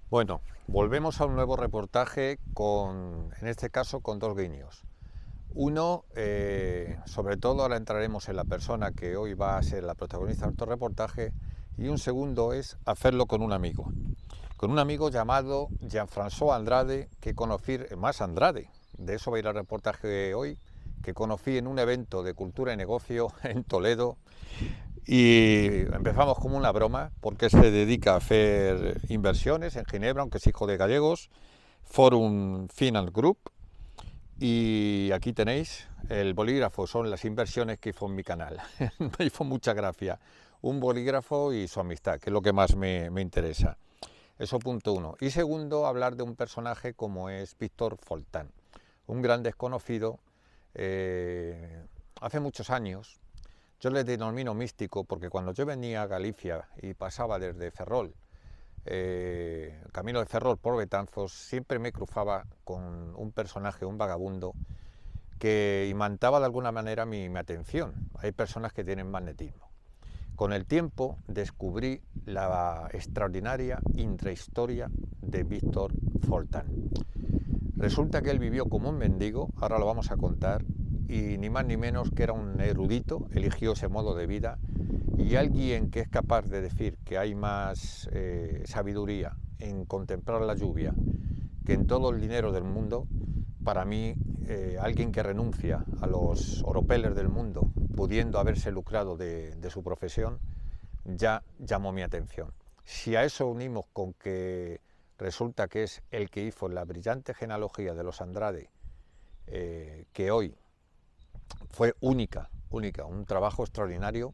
Bueno, volvemos a un nuevo reportaje en este caso, con dos guiños. Uno, sobre todo ahora entraremos en la persona que hoy va a ser la protagonista de nuestro reportaje, y un segundo es hacerlo con un amigo llamado Jean-François Andrade, que conocí, más Andrade, de eso va a ir el reportaje de hoy, que conocí en un evento de cultura y negocio en Toledo. Y empezamos como una broma, porque se dedica a hacer inversiones en Ginebra, aunque es hijo de gallegos, Forum Finance Group. Y aquí tenéis el bolígrafo, son las inversiones que hizo en mi canal. Me hizo mucha gracia. Un bolígrafo y su amistad, que es lo que más me interesa. Eso punto uno. Y segundo, hablar de un personaje como es Víctor Foltán, un gran desconocido. Hace muchos años, yo le denomino místico porque cuando yo venía a Galicia y pasaba desde Ferrol, camino de Ferrol por Betanzos, siempre me cruzaba con un personaje, un vagabundo, que imantaba de alguna manera mi atención. Hay personas que tienen magnetismo. Con el tiempo descubrí la extraordinaria intrahistoria de Víctor Foltán. Resulta que él vivió como un mendigo, ahora lo vamos a contar, y ni más ni menos que era un erudito, eligió ese modo de vida, y alguien que es capaz de decir que hay más sabiduría en contemplar la lluvia que en todo el dinero del mundo. Para mí, alguien que renuncia a los oropeles del mundo, pudiendo haberse lucrado de su profesión, ya llamó mi atención. Si a eso unimos con que resulta que es el que hizo la brillante genealogía de los Andrade, que hoy fue única, un trabajo extraordinario,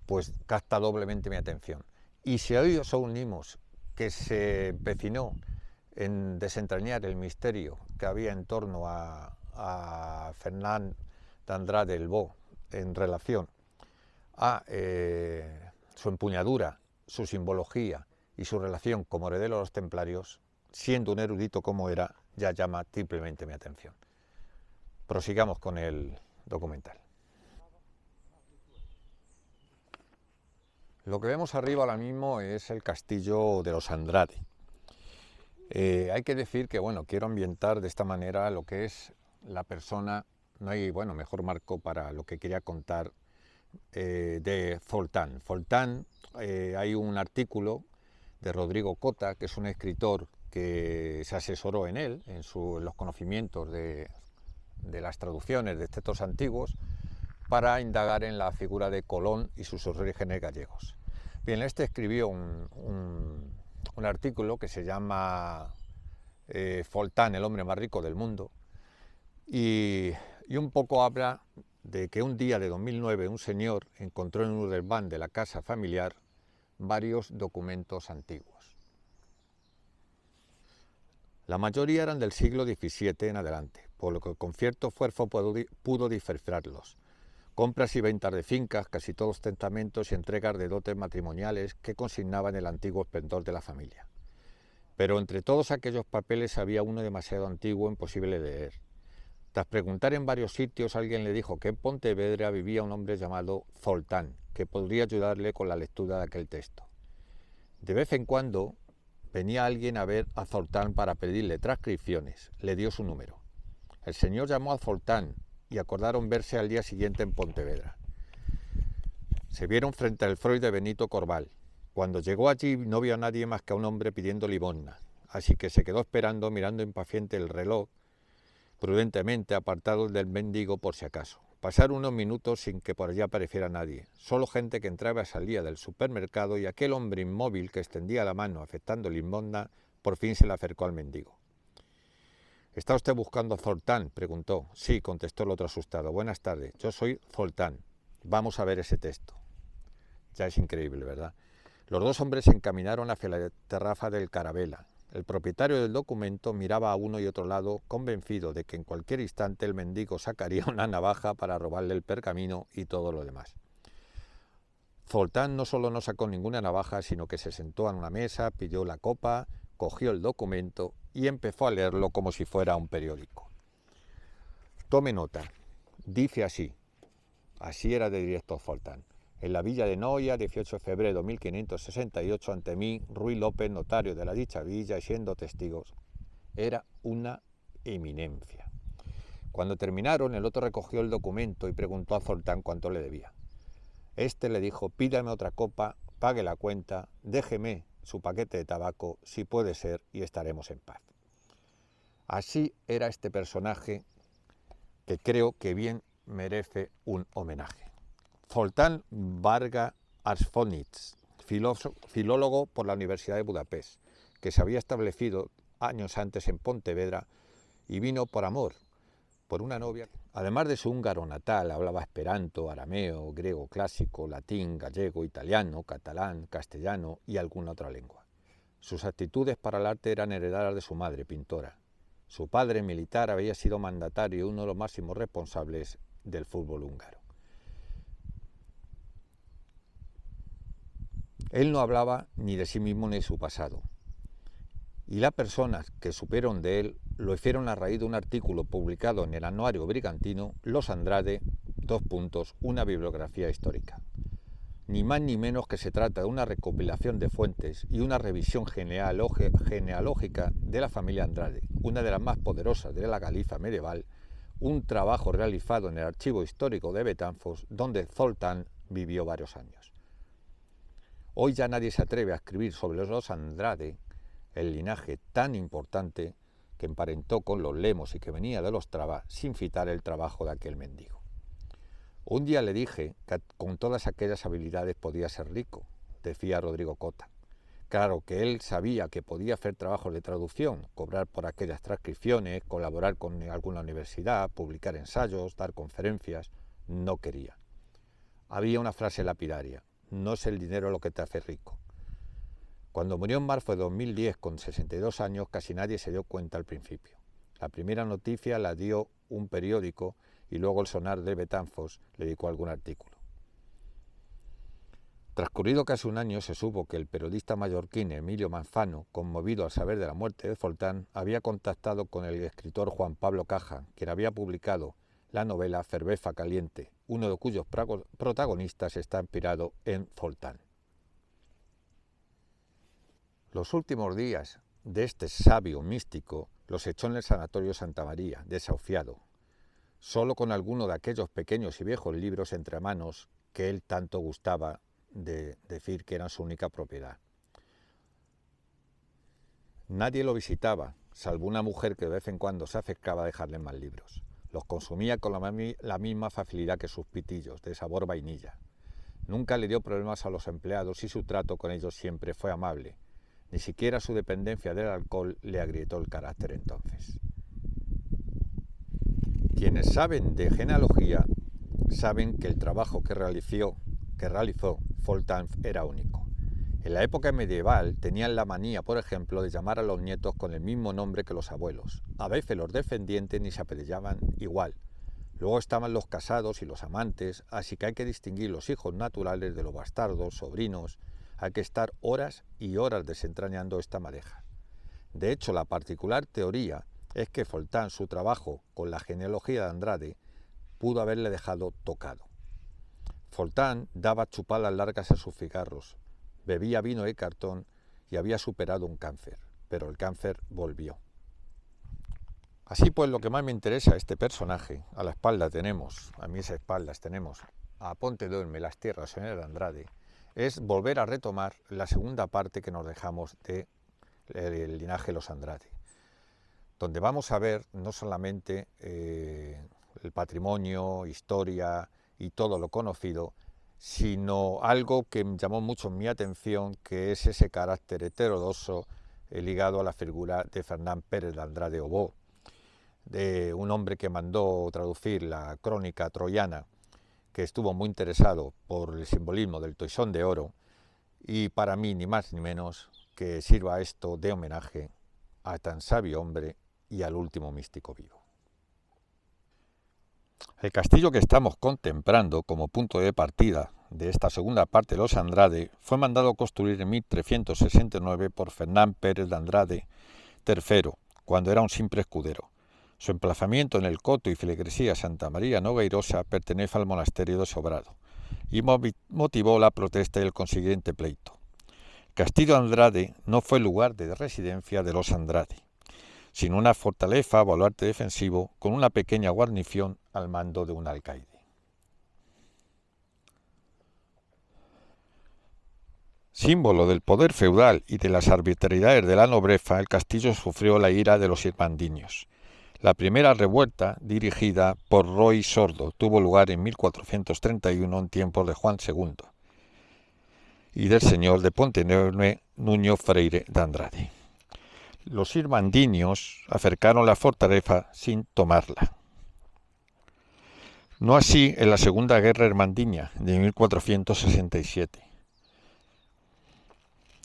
pues capta doblemente mi atención. Y si a ello unimos que se empecinó en desentrañar el misterio que había en torno a Fernán de Andrade el Bo en relación a su empuñadura, su simbología y su relación como heredero de los templarios, siendo un erudito como era, ya llama triplemente mi atención. Prosigamos con el documental. Lo que vemos arriba ahora mismo es el castillo de los Andrade. Hay que decir que, bueno, quiero ambientar de esta manera lo que es la persona. No hay, bueno, mejor marco para lo que quería contar de Foltán. Foltán, hay un artículo de Rodrigo Cota, que es un escritor que se asesoró en él, en los conocimientos de las traducciones de textos antiguos, para indagar en la figura de Colón y sus orígenes gallegos. Bien, este escribió un artículo que se llama Foltán, el hombre más rico del mundo, y un poco habla de que un día de 2009 un señor encontró en un desván de la casa familiar varios documentos antiguos. La mayoría eran del siglo XVII en adelante, por lo que con cierto esfuerzo pudo descifrarlos. Compras y ventas de fincas, casi todos testamentos y entregas de dotes matrimoniales que consignaban el antiguo esplendor de la familia. Pero entre todos aquellos papeles había uno demasiado antiguo, imposible de leer. Tras preguntar en varios sitios, alguien le dijo que en Pontevedra vivía un hombre llamado Foltán, que podría ayudarle con la lectura de aquel texto. De vez en cuando venía alguien a ver a Foltán para pedirle transcripciones. Le dio su número. El señor llamó a Foltán y acordaron verse al día siguiente en Pontevedra. Se vieron frente al Freud de Benito Corval. Cuando llegó allí no vio a nadie más que a un hombre pidiendo limosna, así que se quedó esperando, mirando impaciente el reloj, prudentemente apartado del mendigo por si acaso. Pasaron unos minutos sin que por allí apareciera nadie, solo gente que entraba y salía del supermercado, y aquel hombre inmóvil que extendía la mano aceptando limosna por fin se le acercó al mendigo. ¿Está usted buscando a Foltán?, preguntó. Sí, contestó el otro asustado. Buenas tardes, yo soy Foltán. Vamos a ver ese texto. Ya es increíble, ¿verdad? Los dos hombres se encaminaron hacia la terraza del Carabela. El propietario del documento miraba a uno y otro lado, convencido de que en cualquier instante el mendigo sacaría una navaja para robarle el pergamino y todo lo demás. Foltán no solo no sacó ninguna navaja, sino que se sentó en una mesa, pidió la copa, cogió el documento y empezó a leerlo como si fuera un periódico. Tome nota, dice así era de directo Foltán. en la villa de Noia, 18 de febrero de 1568, ante mí, Ruy López, notario de la dicha villa, y siendo testigos. Era una eminencia. Cuando terminaron, el otro recogió el documento y preguntó a Zoltán cuánto le debía. Este le dijo: pídame otra copa, pague la cuenta, déjeme su paquete de tabaco, si puede ser, y estaremos en paz. Así era este personaje, que creo que bien merece un homenaje. Zoltán Varga Arsfonits, filólogo por la Universidad de Budapest, que se había establecido años antes en Pontevedra y vino por amor, por una novia. Además de su húngaro natal, hablaba esperanto, arameo, griego clásico, latín, gallego, italiano, catalán, castellano y alguna otra lengua. Sus actitudes para el arte eran heredadas de su madre, pintora. Su padre, militar, había sido mandatario y uno de los máximos responsables del fútbol húngaro. Él no hablaba ni de sí mismo ni de su pasado. Y las personas que supieron de él lo hicieron a raíz de un artículo publicado en el Anuario Brigantino, Los Andrade, una bibliografía histórica. Ni más ni menos que se trata de una recopilación de fuentes y una revisión genealógica de la familia Andrade, una de las más poderosas de la Galicia medieval, un trabajo realizado en el Archivo Histórico de Betanzos, donde Zoltán vivió varios años. Hoy ya nadie se atreve a escribir sobre los Andrade, el linaje tan importante que emparentó con los Lemos y que venía de los Traba, sin citar el trabajo de aquel mendigo. Un día le dije que con todas aquellas habilidades podía ser rico, decía Rodrigo Cota. Claro que él sabía que podía hacer trabajos de traducción, cobrar por aquellas transcripciones, colaborar con alguna universidad, publicar ensayos, dar conferencias. No quería. Había una frase lapidaria: no es el dinero lo que te hace rico. Cuando murió en marzo de 2010 con 62 años, casi nadie se dio cuenta al principio. La primera noticia la dio un periódico y luego el Sonar de Betanzos le dedicó algún artículo. Transcurrido casi un año, se supo que el periodista mallorquín Emilio Manzano, conmovido al saber de la muerte de Zoltán, había contactado con el escritor Juan Pablo Caja, quien había publicado la novela Cerveza Caliente, uno de cuyos protagonistas está inspirado en Zoltán. Los últimos días de este sabio místico los echó en el Sanatorio Santa María, desahuciado, solo con alguno de aquellos pequeños y viejos libros entre manos que él tanto gustaba de decir que eran su única propiedad. Nadie lo visitaba, salvo una mujer que de vez en cuando se acercaba a dejarle más libros. Los consumía con la misma facilidad que sus pitillos, de sabor vainilla. Nunca le dio problemas a los empleados y su trato con ellos siempre fue amable. Ni siquiera su dependencia del alcohol le agrietó el carácter entonces. Quienes saben de genealogía saben que el trabajo que realizó Zoltán era único. En la época medieval tenían la manía, por ejemplo, de llamar a los nietos con el mismo nombre que los abuelos. A veces los descendientes ni se apellidaban igual. Luego estaban los casados y los amantes, así que hay que distinguir los hijos naturales de los bastardos, sobrinos. Hay que estar horas y horas desentrañando esta madeja. De hecho, la particular teoría es que Zoltán, su trabajo con la genealogía de Andrade, pudo haberle dejado tocado. Zoltán daba chupadas largas a sus cigarros, bebía vino de cartón y había superado un cáncer, pero el cáncer volvió. Así pues, lo que más me interesa a este personaje, a la espalda tenemos, a mis espaldas tenemos a Ponte Duerme, las tierras, señor de Andrade, es volver a retomar la segunda parte que nos dejamos del linaje de los Andrade, donde vamos a ver no solamente el patrimonio, historia y todo lo conocido, sino algo que llamó mucho mi atención, que es ese carácter heterodoxo ligado a la figura de Fernán Pérez de Andrade Obó, de un hombre que mandó traducir la crónica troyana, que estuvo muy interesado por el simbolismo del toisón de oro, y para mí ni más ni menos que sirva esto de homenaje a tan sabio hombre y al último místico vivo. El castillo que estamos contemplando como punto de partida de esta segunda parte de los Andrade fue mandado construir en 1369 por Fernán Pérez de Andrade III, cuando era un simple escudero. Su emplazamiento en el coto y feligresía Santa María Nogueirosa pertenece al monasterio de Sobrado. y motivó la protesta y el consiguiente pleito. Castillo Andrade no fue el lugar de residencia de los Andrade, sino una fortaleza, baluarte defensivo, con una pequeña guarnición al mando de un alcaide. Símbolo del poder feudal y de las arbitrariedades de la nobleza, el castillo sufrió la ira de los irmandiños. La primera revuelta, dirigida por Roy Sordo, tuvo lugar en 1431 en tiempos de Juan II y del señor de Pontevedra, Nuño Freire de Andrade. Los irmandiños acercaron la fortaleza sin tomarla. No así en la Segunda Guerra Irmandiña de 1467.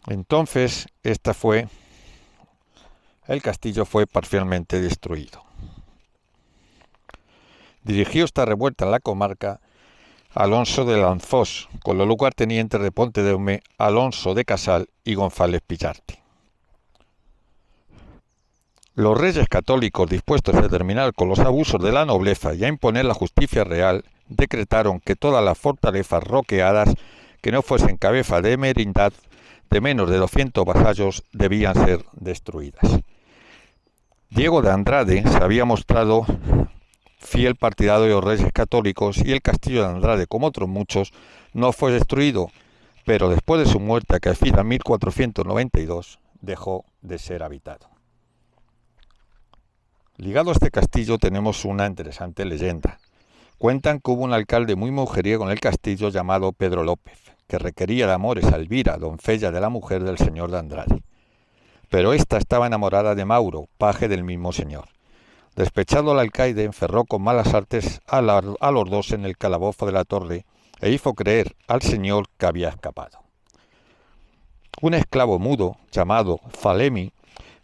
Entonces, el castillo fue parcialmente destruido. Dirigió esta revuelta en la comarca Alonso de Lanzós, con los lugartenientes de Pontevedra, Alonso de Casal y González Pillarte. Los reyes católicos, dispuestos a terminar con los abusos de la nobleza y a imponer la justicia real, decretaron que todas las fortalezas roqueadas que no fuesen cabeza de merindad de menos de 200 vasallos debían ser destruidas. Diego de Andrade se había mostrado fiel partidario de los reyes católicos y el castillo de Andrade, como otros muchos, no fue destruido, pero después de su muerte, acaecida en 1492, dejó de ser habitado. Ligado a este castillo tenemos una interesante leyenda. Cuentan que hubo un alcalde muy mujeriego en el castillo llamado Pedro López, que requería de amores a Elvira, doncella de la mujer del señor de Andrade. Pero ésta estaba enamorada de Mauro, paje del mismo señor. Despechado el alcaide, encerró con malas artes a los dos en el calabozo de la torre e hizo creer al señor que había escapado. Un esclavo mudo, llamado Falemi,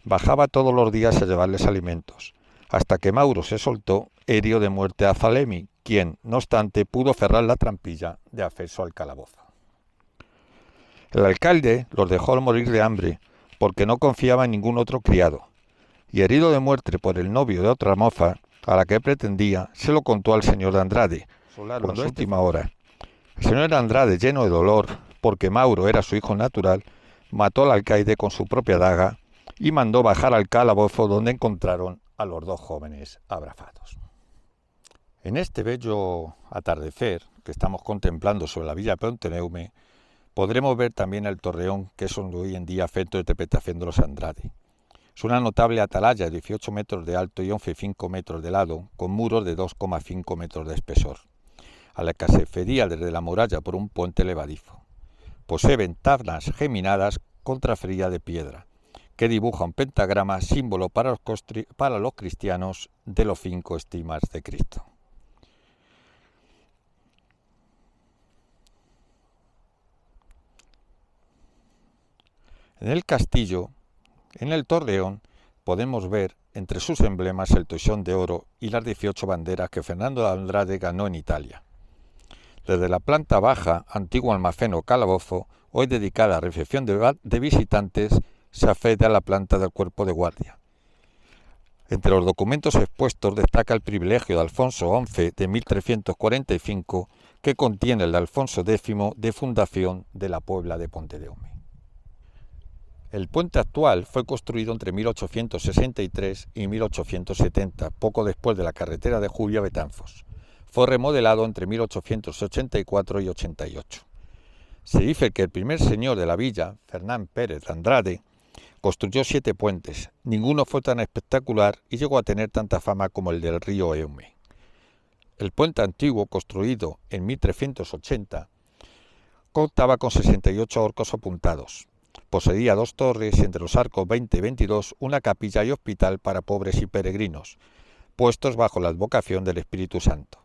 bajaba todos los días a llevarles alimentos, hasta que Mauro se soltó, herió de muerte a Falemi, quien, no obstante, pudo cerrar la trampilla de acceso al calabozo. El alcalde los dejó al morir de hambre, porque no confiaba en ningún otro criado, y herido de muerte por el novio de otra moza, a la que pretendía, se lo contó al señor de Andrade, cuando última hora. El señor de Andrade, lleno de dolor, porque Mauro era su hijo natural, mató al alcaide con su propia daga y mandó bajar al calabozo, donde encontraron a los dos jóvenes abrazados. En este bello atardecer que estamos contemplando sobre la villa de Pontevedra, podremos ver también el torreón, que es hoy en día efecto de interpretación de los Andrade. Es una notable atalaya de 18 metros de alto y 11,5 metros de lado, con muros de 2,5 metros de espesor, a la que se accedía desde la muralla por un puente levadizo. Posee ventanas geminadas con tracería de piedra, que dibuja un pentagrama, símbolo para los cristianos de los 5 estigmas de Cristo. En el castillo, en el torreón, podemos ver entre sus emblemas el toisón de oro y las 18 banderas que Fernando de Andrade ganó en Italia. Desde la planta baja, antiguo almacén o calabozo, hoy dedicada a recepción de visitantes, se accede a la planta del cuerpo de guardia. Entre los documentos expuestos destaca el privilegio de Alfonso XI de 1345, que contiene el de Alfonso X de fundación de la Puebla de Pontevedra. El puente actual fue construido entre 1863 y 1870, poco después de la carretera de Jubia a Betanzos. Fue remodelado entre 1884 y 88. Se dice que el primer señor de la villa, Fernán Pérez de Andrade, construyó 7 puentes. Ninguno fue tan espectacular y llegó a tener tanta fama como el del río Eume. El puente antiguo, construido en 1380, contaba con 68 arcos apuntados. Poseía 2 torres y entre los arcos 20 y 22 una capilla y hospital para pobres y peregrinos, puestos bajo la advocación del Espíritu Santo.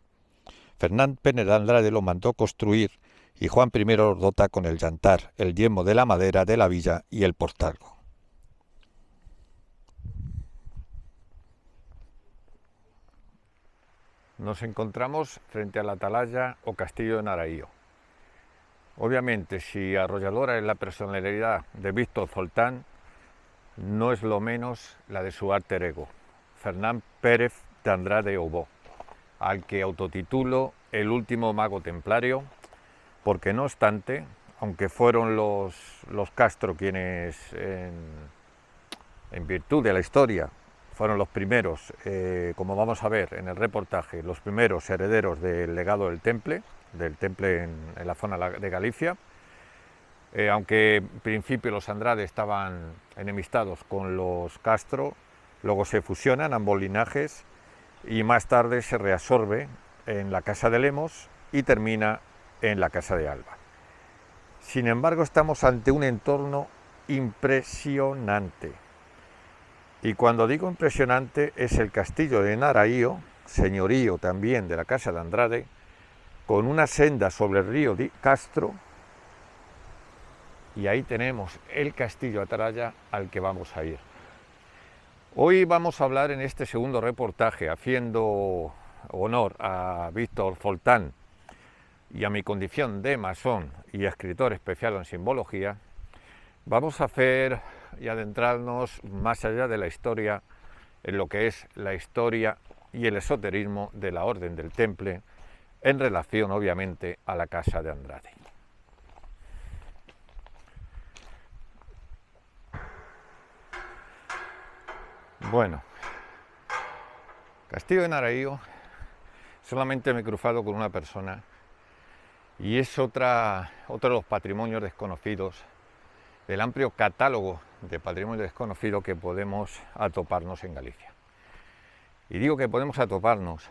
Fernán Pérez de Andrade lo mandó construir y Juan I los dota con el llantar, el yelmo de la madera de la villa y el portalgo. Nos encontramos frente a la atalaya o castillo de Naraío. Obviamente, si arrolladora es la personalidad de Víctor Zoltán, no es lo menos la de su alter ego, Fernán Pérez de Andrade Obó, al que autotitulo el último mago templario, porque no obstante, aunque fueron los Castro quienes, en virtud de la historia, fueron los primeros, como vamos a ver en el reportaje, los primeros herederos del legado del Temple en la zona de Galicia, aunque en principio los Andrade estaban enemistados con los Castro, luego se fusionan ambos linajes y más tarde se reabsorbe en la Casa de Lemos y termina en la Casa de Alba. Sin embargo, estamos ante un entorno impresionante. Y cuando digo impresionante, es el castillo de Naraío, señorío también de la Casa de Andrade, con una senda sobre el río Castro, y ahí tenemos el castillo Ataraya al que vamos a ir. Hoy vamos a hablar en este segundo reportaje, haciendo honor a Víctor Foltán y a mi condición de masón y escritor especial en simbología, vamos a hacer y adentrarnos más allá de la historia, en lo que es la historia y el esoterismo de la Orden del Temple, en relación obviamente a la Casa de Andrade. Bueno, Castillo de Naraío, solamente me he cruzado con una persona y es otro de los patrimonios desconocidos del amplio catálogo de patrimonio desconocido que podemos atoparnos en Galicia. Y digo que podemos atoparnos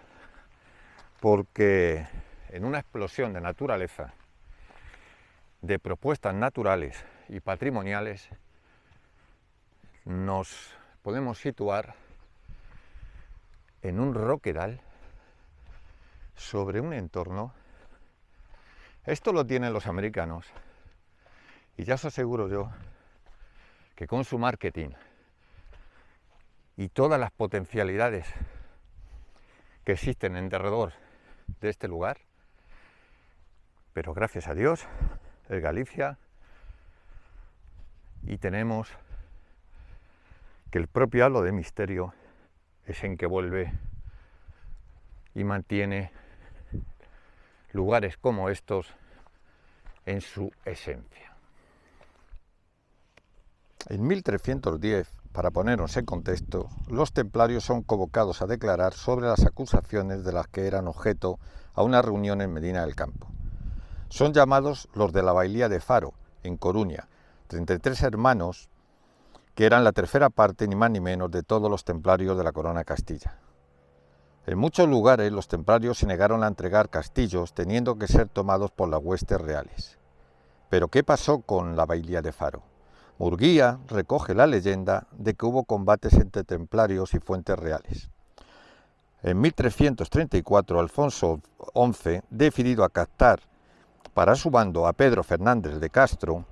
porque en una explosión de naturaleza, de propuestas naturales y patrimoniales, nos podemos situar en un roquedal sobre un entorno. Esto lo tienen los americanos y ya os aseguro yo que con su marketing y todas las potencialidades que existen en derredor de este lugar, pero gracias a Dios es Galicia y tenemos que el propio halo de misterio es en que vuelve y mantiene lugares como estos en su esencia. En 1310, para ponernos en contexto, los templarios son convocados a declarar sobre las acusaciones de las que eran objeto a una reunión en Medina del Campo. Son llamados los de la Bailía de Faro, en Coruña, 33 hermanos que eran la tercera parte, ni más ni menos, de todos los templarios de la Corona de Castilla. En muchos lugares los templarios se negaron a entregar castillos, teniendo que ser tomados por las huestes reales. Pero ¿qué pasó con la Bailía de Faro? Murguía recoge la leyenda de que hubo combates entre templarios y fuentes reales. En 1334, Alfonso XI, decidido a captar para su bando a Pedro Fernández de Castro,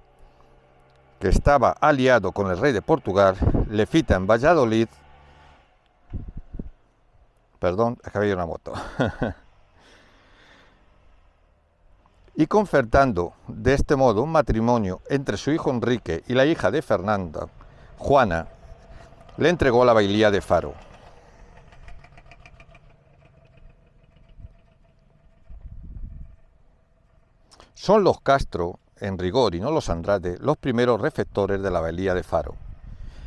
que estaba aliado con el rey de Portugal, le cita en Valladolid, perdón, es que había una moto, y concertando de este modo un matrimonio entre su hijo Enrique y la hija de Fernanda, Juana, le entregó la Bailía de Faro. Son los Castro, en rigor y no los Andrade, los primeros receptores de la Bailía de Faro.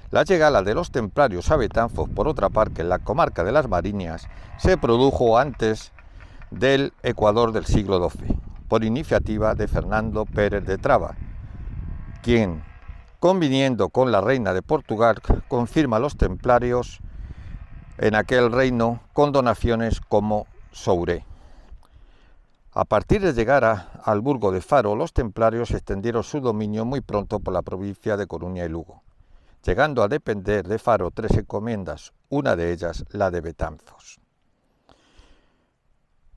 La llegada de los templarios a Betanzos, por otra parte, en la comarca de las Mariñas, se produjo antes del Ecuador del siglo XII, por iniciativa de Fernando Pérez de Traba, quien, conviniendo con la reina de Portugal, confirma a los templarios en aquel reino con donaciones como souré. A partir de llegar al burgo de Faro, los templarios extendieron su dominio muy pronto por la provincia de Coruña y Lugo, llegando a depender de Faro 3 encomiendas, una de ellas la de Betanzos.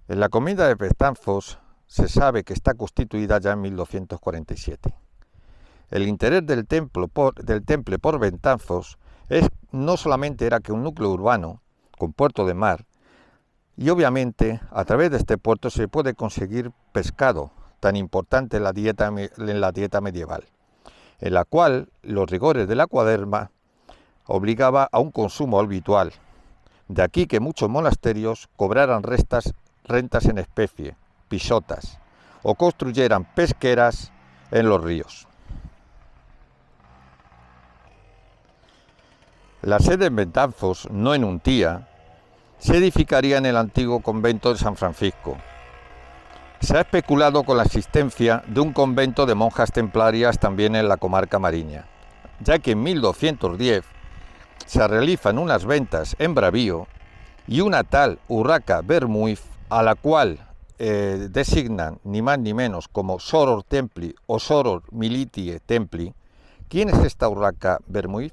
En la encomienda de Betanzos se sabe que está constituida ya en 1247. El interés del Temple por Betanzos no solamente era que un núcleo urbano con puerto de mar, y obviamente a través de este puerto se puede conseguir pescado, tan importante en la dieta medieval, en la cual los rigores de la cuaderma obligaba a un consumo habitual. De aquí que muchos monasterios cobraran rentas en especie, pisotas, o construyeran pesqueras en los ríos. La sede en Betanzos, no en Untía, se edificaría en el antiguo convento de San Francisco. Se ha especulado con la existencia de un convento de monjas templarias también en la comarca mariña, ya que en 1210 se realizan unas ventas en Bravío y una tal Urraca Bermuiz, a la cual designan ni más ni menos como Soror Templi o Soror Militie Templi. ¿Quién es esta Urraca Bermuiz?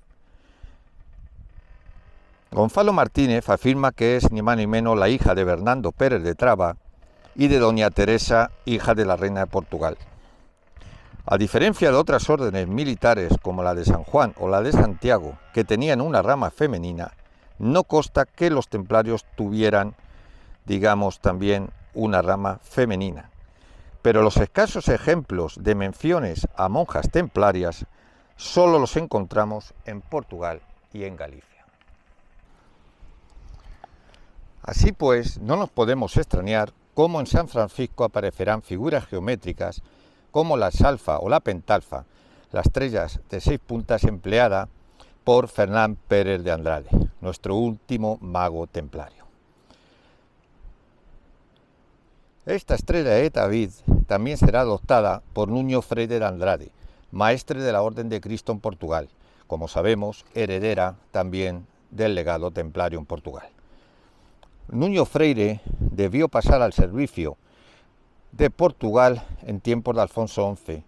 Gonzalo Martínez afirma que es ni más ni menos la hija de Bernardo Pérez de Traba y de doña Teresa, hija de la reina de Portugal. A diferencia de otras órdenes militares como la de San Juan o la de Santiago, que tenían una rama femenina, no consta que los templarios tuvieran, digamos, también una rama femenina. Pero los escasos ejemplos de menciones a monjas templarias solo los encontramos en Portugal y en Galicia. Así pues, no nos podemos extrañar cómo en San Francisco aparecerán figuras geométricas como la salfa o la pentalfa, las estrellas de 6 puntas empleada por Fernán Pérez de Andrade, nuestro último mago templario. Esta estrella de David también será adoptada por Nuño Freire de Andrade, maestre de la Orden de Cristo en Portugal, como sabemos, heredera también del legado templario en Portugal. Nuño Freire debió pasar al servicio de Portugal en tiempos de Alfonso XI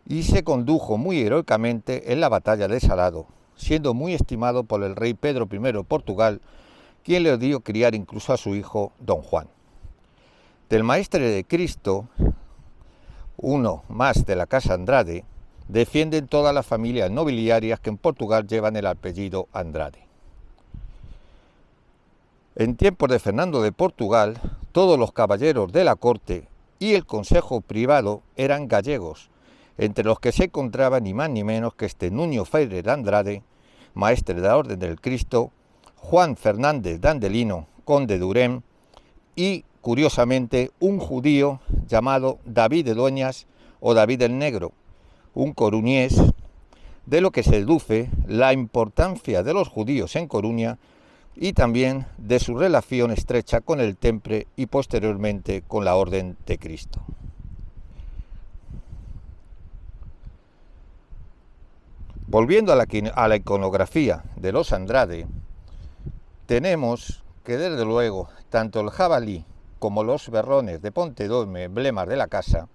y se condujo muy heroicamente en la batalla de Salado, siendo muy estimado por el rey Pedro I de Portugal, quien le dio criar incluso a su hijo Don Juan. Del maestre de Cristo, uno más de la casa Andrade, defienden todas las familias nobiliarias que en Portugal llevan el apellido Andrade. En tiempos de Fernando de Portugal, todos los caballeros de la corte y el consejo privado eran gallegos, entre los que se encontraba ni más ni menos que este Nuño Freire de Andrade, maestre de la Orden del Cristo, Juan Fernández de Andelino, conde de Urem, y, curiosamente, un judío llamado David de Dueñas o David el Negro, un coruñés, de lo que se deduce la importancia de los judíos en Coruña y también de su relación estrecha con el Temple y posteriormente con la Orden de Cristo. Volviendo a la iconografía de los Andrade, tenemos que desde luego tanto el jabalí como los berrones de Pontedome, emblemas de la casa,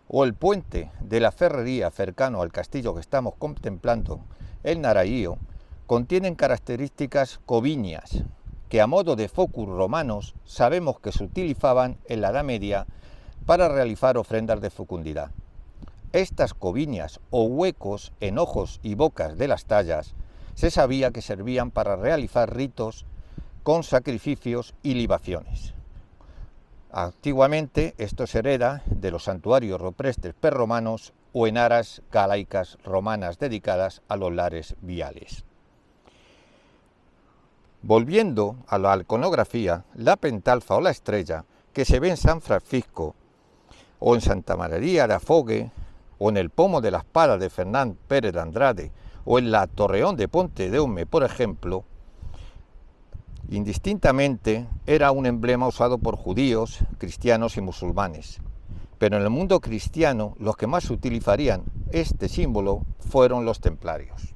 o el puente de la ferrería cercano al castillo que estamos contemplando, el Naraío, contienen características coviñas, que a modo de focus romanos sabemos que se utilizaban en la Edad Media para realizar ofrendas de fecundidad. Estas coviñas o huecos en ojos y bocas de las tallas se sabía que servían para realizar ritos con sacrificios y libaciones. Antiguamente esto se hereda de los santuarios rupestres prerromanos o en aras galaicas romanas dedicadas a los lares viales. Volviendo a la iconografía, la pentalfa o la estrella que se ve en San Francisco o en Santa María de Afogue o en el pomo de la espada de Fernán Pérez de Andrade o en la Torreón de Pontedeume, por ejemplo, indistintamente era un emblema usado por judíos, cristianos y musulmanes. Pero en el mundo cristiano los que más utilizarían este símbolo fueron los templarios.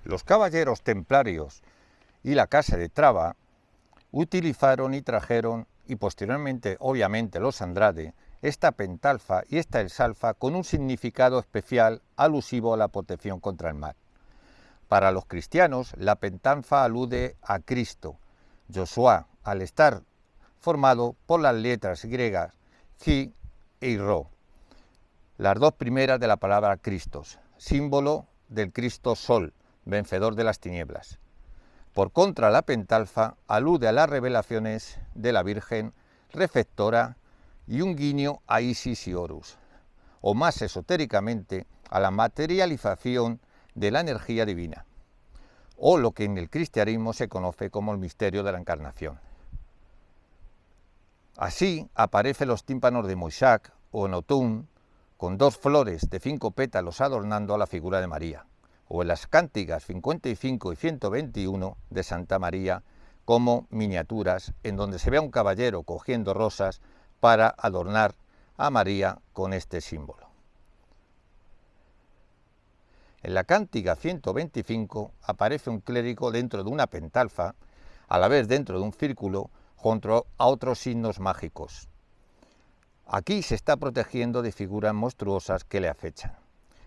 Los caballeros templarios y la casa de Traba utilizaron y trajeron, y posteriormente obviamente los Andrade, esta pentalfa y esta elsalfa con un significado especial alusivo a la protección contra el mal. Para los cristianos, la pentalfa alude a Cristo, Josuá, al estar formado por las letras griegas Chi y Ro, las dos primeras de la palabra Cristos, símbolo del Cristo Sol, vencedor de las tinieblas. Por contra, la pentalfa alude a las revelaciones de la Virgen Refectora y un guiño a Isis y Horus, o más esotéricamente a la materialización de la energía divina, o lo que en el cristianismo se conoce como el misterio de la encarnación. Así aparecen los tímpanos de Moishac o en Otún, con 2 flores de 5 pétalos adornando a la figura de María, o en las cántigas 55 y 121 de Santa María como miniaturas en donde se ve a un caballero cogiendo rosas para adornar a María con este símbolo. En la cántica 125 aparece un clérigo dentro de una pentalfa, a la vez dentro de un círculo, junto a otros signos mágicos. Aquí se está protegiendo de figuras monstruosas que le acechan.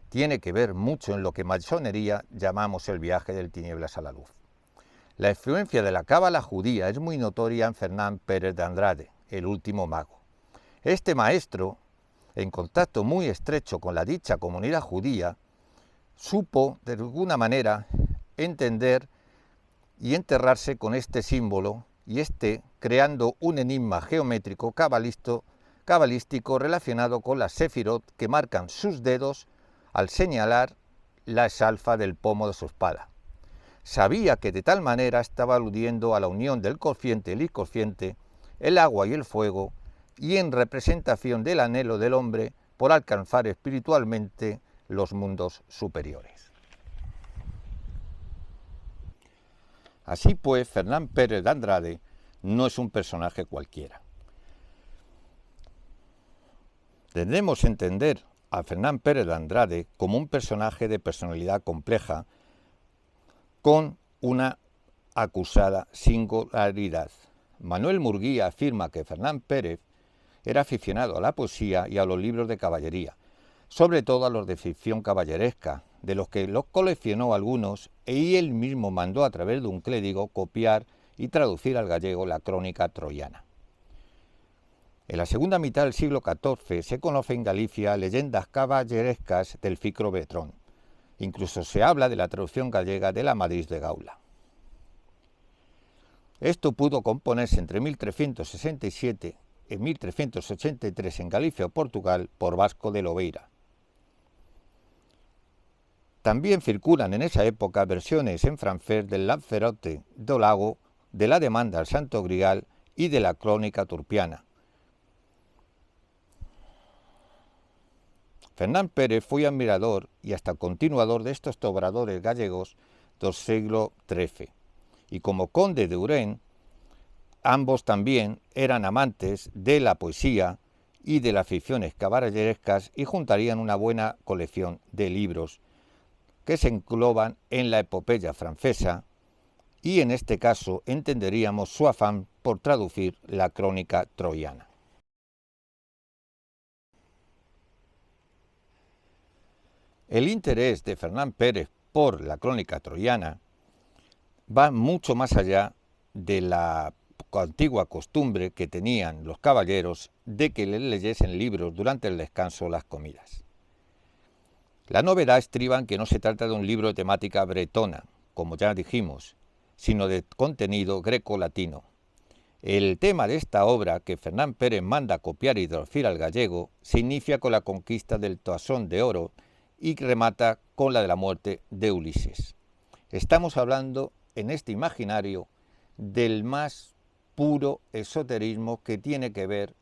Tiene que ver mucho en lo que masonería llamamos el viaje del tinieblas a la luz. La influencia de la cábala judía es muy notoria en Fernán Pérez de Andrade, el último mago. Este maestro, en contacto muy estrecho con la dicha comunidad judía, supo de alguna manera entender y enterrarse con este símbolo y creando un enigma geométrico cabalístico relacionado con las sefirot que marcan sus dedos al señalar la exalfa del pomo de su espada. Sabía que de tal manera estaba aludiendo a la unión del consciente y el inconsciente, el agua y el fuego, y en representación del anhelo del hombre por alcanzar espiritualmente los mundos superiores. Así pues, Fernán Pérez de Andrade no es un personaje cualquiera. Debemos entender a Fernán Pérez de Andrade como un personaje de personalidad compleja con una acusada singularidad. Manuel Murguía afirma que Fernán Pérez era aficionado a la poesía y a los libros de caballería, sobre todo a los de ficción caballeresca, de los que los coleccionó algunos y él mismo mandó a través de un clérigo copiar y traducir al gallego la crónica troyana. En la segunda mitad del siglo XIV se conoce en Galicia leyendas caballerescas del Ficro Betrón. Incluso se habla de la traducción gallega de la Amadís de Gaula. Esto pudo componerse entre 1367 y 1383 en Galicia o Portugal por Vasco de Lobeira. También circulan en esa época versiones en francés del Lanzarote do Lago, de la demanda al Santo Grial y de la crónica turpiana. Fernán Pérez fue admirador y hasta continuador de estos obradores gallegos del siglo XIII, y como conde de Urén, ambos también eran amantes de la poesía y de las ficciones caballerescas y juntarían una buena colección de libros que se engloban en la epopeya francesa, y en este caso entenderíamos su afán por traducir la crónica troyana. El interés de Fernán Pérez por la crónica troyana va mucho más allá de la antigua costumbre que tenían los caballeros de que les leyesen libros durante el descanso o las comidas. La novedad estriba en que no se trata de un libro de temática bretona, como ya dijimos, sino de contenido greco-latino. El tema de esta obra, que Fernán Pérez manda copiar y traducir al gallego, se inicia con la conquista del Toisón de Oro y remata con la de la muerte de Ulises. Estamos hablando en este imaginario del más puro esoterismo que tiene que ver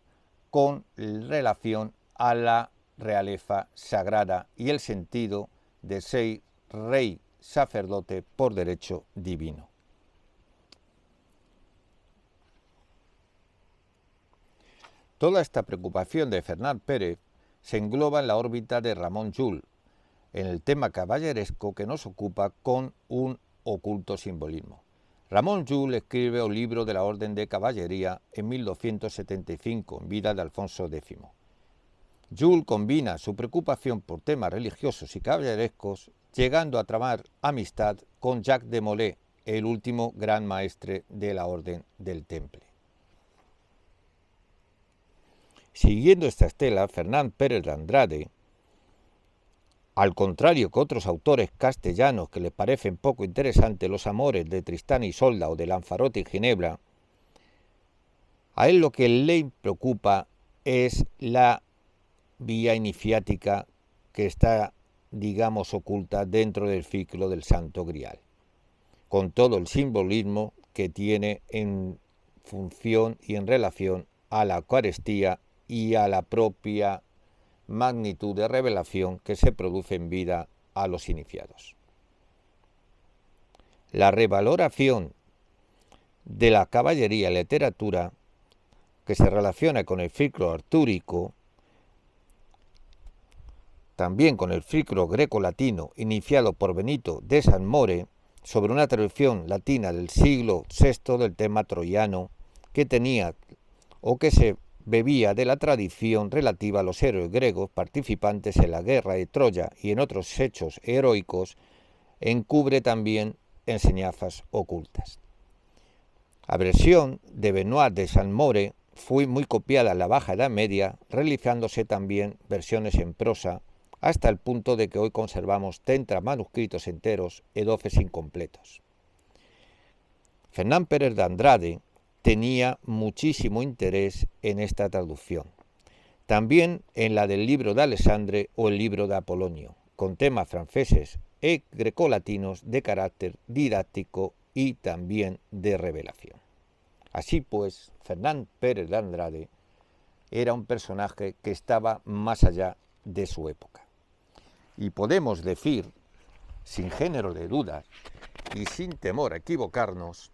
con relación a la realeza sagrada y el sentido de ser rey sacerdote por derecho divino. Toda esta preocupación de Fernán Pérez se engloba en la órbita de Ramón Llull, en el tema caballeresco que nos ocupa con un oculto simbolismo. Ramón Llull escribe un libro de la Orden de Caballería en 1275, en vida de Alfonso X. Llull combina su preocupación por temas religiosos y caballerescos, llegando a tramar amistad con Jacques de Molay, el último gran maestre de la Orden del Temple. Siguiendo esta estela, Fernán Pérez de Andrade al contrario que otros autores castellanos que les parecen poco interesantes los amores de Tristán y Isolda o de Lanzarote y Ginebra, a él lo que le preocupa es la vía iniciática que está, digamos, oculta dentro del ciclo del Santo Grial, con todo el simbolismo que tiene en función y en relación a la Eucaristía y a la propia magnitud de revelación que se produce en vida a los iniciados. La revaloración de la caballería y literatura que se relaciona con el ciclo artúrico, también con el ciclo greco-latino iniciado por Benito de San More, sobre una traducción latina del siglo VI del tema troyano que tenía o que se bebía de la tradición relativa a los héroes griegos participantes en la guerra de Troya y en otros hechos heroicos, encubre también enseñanzas ocultas. La versión de Benoit de Saint Maure fue muy copiada en la Baja Edad Media, realizándose también versiones en prosa, hasta el punto de que hoy conservamos 30 manuscritos enteros y 12 incompletos. Fernán Pérez de Andrade tenía muchísimo interés en esta traducción, también en la del libro de Alexandre o el libro de Apolonio, con temas franceses y grecolatinos de carácter didáctico y también de revelación. Así pues, Fernán Pérez de Andrade era un personaje que estaba más allá de su época. Y podemos decir, sin género de dudas y sin temor a equivocarnos,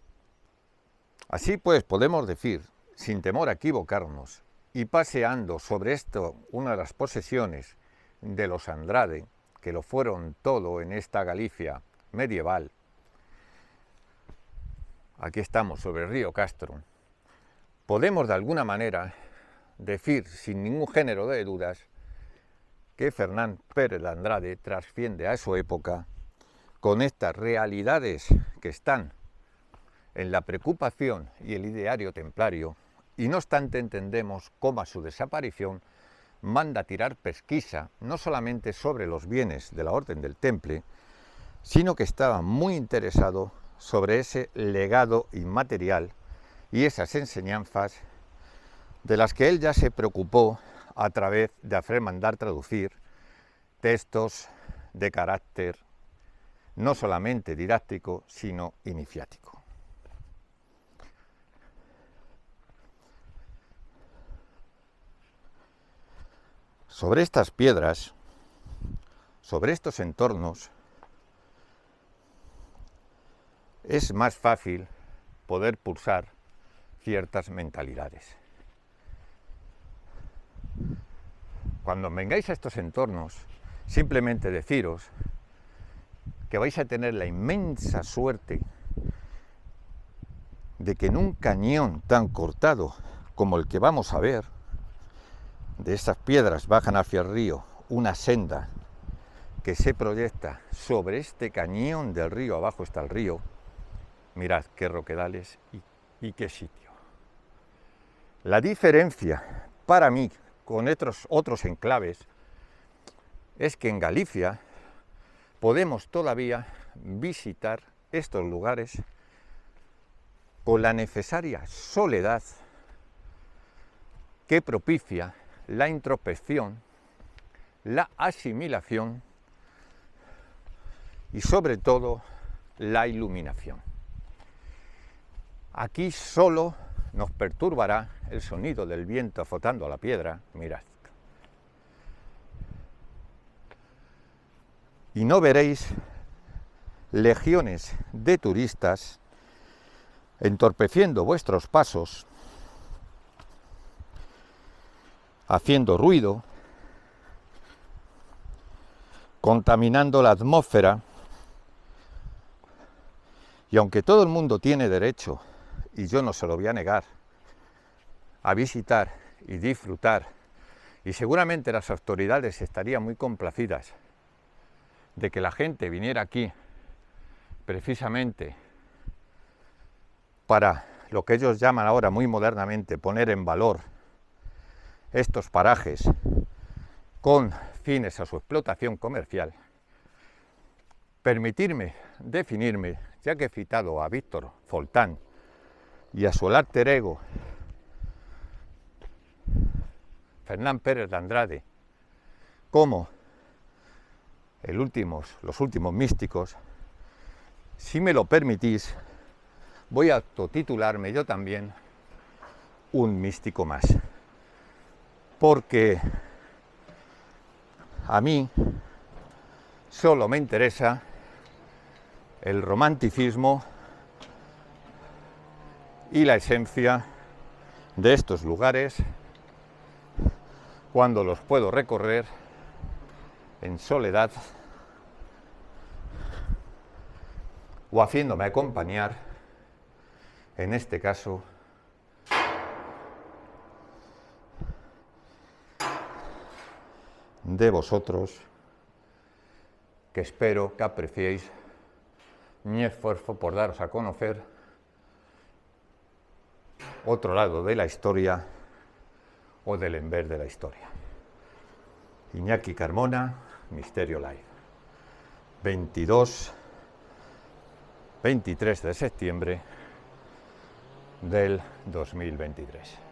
así pues podemos decir, sin temor a equivocarnos, y paseando sobre esto una de las posesiones de los Andrade, que lo fueron todo en esta Galicia medieval, aquí estamos sobre el río Castro, podemos de alguna manera decir sin ningún género de dudas que Fernán Pérez de Andrade trasciende a su época con estas realidades que están en la preocupación y el ideario templario, y no obstante entendemos cómo a su desaparición manda tirar pesquisa no solamente sobre los bienes de la Orden del Temple, sino que estaba muy interesado sobre ese legado inmaterial y esas enseñanzas de las que él ya se preocupó a través de hacer mandar traducir textos de carácter no solamente didáctico, sino iniciático. Sobre estas piedras, sobre estos entornos, es más fácil poder pulsar ciertas mentalidades. Cuando vengáis a estos entornos, simplemente deciros que vais a tener la inmensa suerte de que en un cañón tan cortado como el que vamos a ver, de estas piedras bajan hacia el río una senda que se proyecta sobre este cañón del río, abajo está el río. Mirad qué roquedales y qué sitio. La diferencia para mí con otros enclaves es que en Galicia podemos todavía visitar estos lugares con la necesaria soledad que propicia la introspección, la asimilación y sobre todo la iluminación. Aquí solo nos perturbará el sonido del viento azotando a la piedra, mirad. Y no veréis legiones de turistas entorpeciendo vuestros pasos, haciendo ruido, contaminando la atmósfera, y aunque todo el mundo tiene derecho, y yo no se lo voy a negar, a visitar y disfrutar, y seguramente las autoridades estarían muy complacidas de que la gente viniera aquí precisamente para lo que ellos llaman ahora muy modernamente poner en valor estos parajes con fines a su explotación comercial, permitirme definirme, ya que he citado a Víctor Foltán y a su alter ego Fernán Pérez de Andrade como los últimos místicos, si me lo permitís, voy a autotitularme yo también un místico más, porque a mí solo me interesa el romanticismo y la esencia de estos lugares cuando los puedo recorrer en soledad o haciéndome acompañar, en este caso, de vosotros, que espero que apreciéis mi esfuerzo por daros a conocer otro lado de la historia o del enver de la historia. Iñaki Carmona, Misterio Live. 23 de septiembre del 2023.